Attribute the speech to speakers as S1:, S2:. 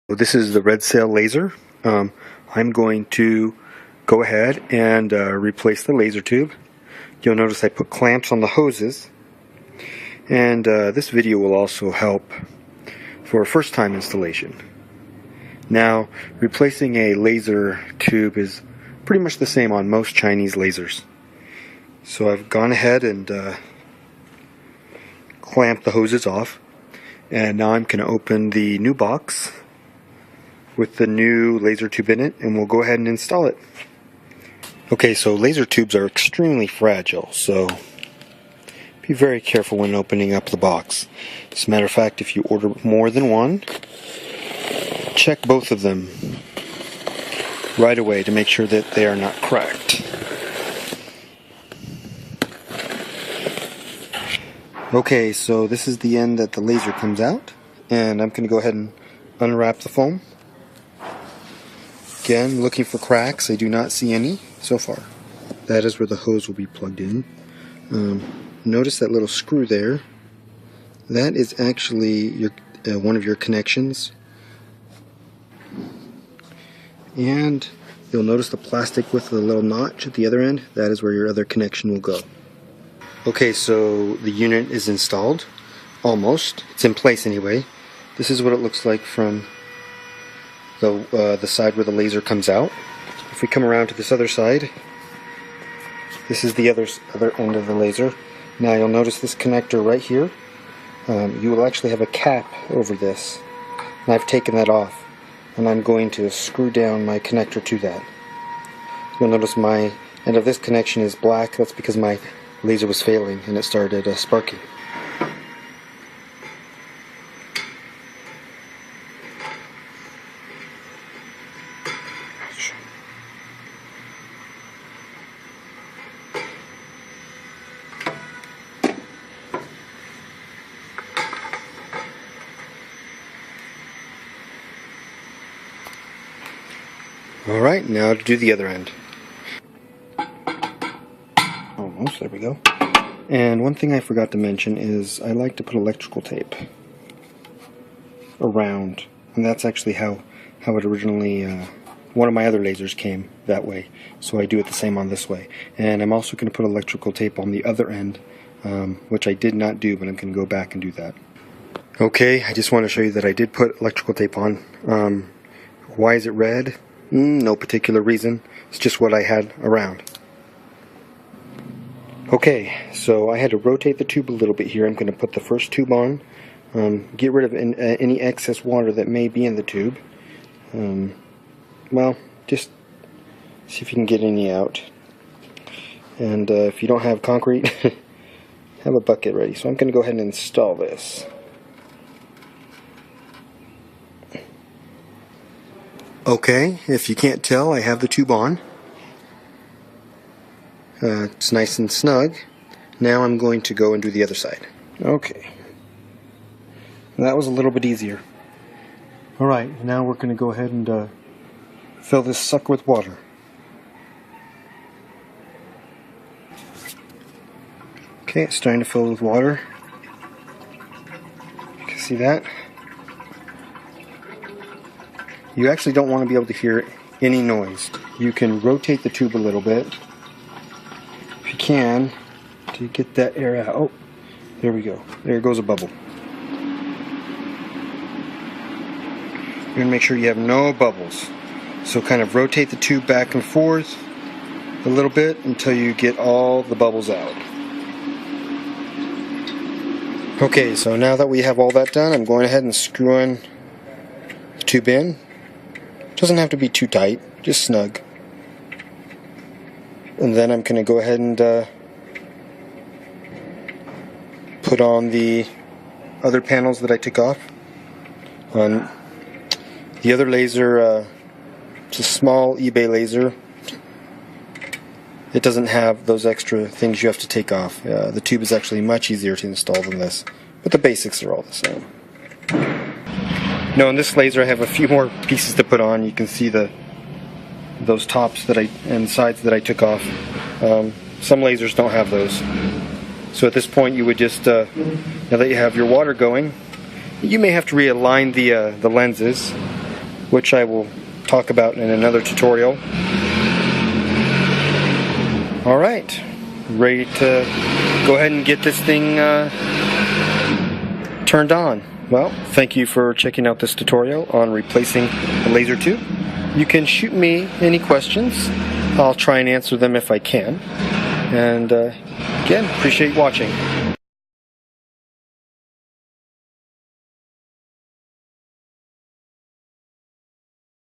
S1: This is the red sail laser. I'm going to go ahead and replace the laser tube. You'll notice I put clamps on the hoses, and this video will also help for a first time installation. Now, replacing a laser tube is pretty much the same on most Chinese lasers. So I've gone ahead and clamped the hoses off, and now I'm going to open the new box with the new laser tube in it, and we'll go ahead and install it. Okay, so laser tubes are extremely fragile, so be very careful when opening up the box. As a matter of fact, if you order more than one, check both of them right away to make sure that they are not cracked. Okay, so this is the end that the laser comes out, and I'm going to go ahead and unwrap the foam. Again, looking for cracks. I do not see any so far. That is where the hose will be plugged in. Notice that little screw there. That is actually your one of your connections. And you'll notice the plastic with the little notch at the other end. That is where your other connection will go. Okay, so the unit is installed. Almost. It's in place anyway. This is what it looks like from the side where the laser comes out. If we come around to this other side, this is the other end of the laser. Now you'll notice this connector right here. You will actually have a cap over this, and I've taken that off, and I'm going to screw down my connector to that. You'll notice my end of this connection is black. That's because my laser was failing and it started sparking. Alright, now to do the other end. Almost, there we go. And one thing I forgot to mention is I like to put electrical tape around, and that's actually how it originally, one of my other lasers came that way, so I do it the same on this way. And I'm also going to put electrical tape on the other end, which I did not do, but I'm going to go back and do that. Okay, I just want to show you that I did put electrical tape on. Why is it red? No particular reason. It's just what I had around. Okay, so I had to rotate the tube a little bit here. I'm going to put the first tube on, get rid of any excess water that may be in the tube. Well, just see if you can get any out. And if you don't have concrete, have a bucket ready. So I'm going to go ahead and install this. Okay, if you can't tell, I have the tube on. It's nice and snug. Now I'm going to go and do the other side. Okay. That was a little bit easier. Alright, now we're going to go ahead and fill this sucker with water. Okay, it's starting to fill with water. You can see that. You actually don't want to be able to hear any noise. You can rotate the tube a little bit, if you can, to get that air out. Oh, there we go. There goes a bubble. You're going to make sure you have no bubbles. So kind of rotate the tube back and forth a little bit until you get all the bubbles out. Okay, so now that we have all that done, I'm going ahead and screwing the tube in. Doesn't have to be too tight, just snug. And then I'm going to go ahead and put on the other panels that I took off. On the other laser, it's a small eBay laser. It doesn't have those extra things you have to take off. The tube is actually much easier to install than this, but the basics are all the same. No, in this laser I have a few more pieces to put on. You can see those tops and sides that I took off. Some lasers don't have those. So at this point you would just, now that you have your water going, you may have to realign the lenses which I will talk about in another tutorial. Alright, ready to go ahead and get this thing turned on. Well, thank you for checking out this tutorial on replacing a laser tube. You can shoot me any questions. I'll try and answer them if I can. And again, appreciate watching.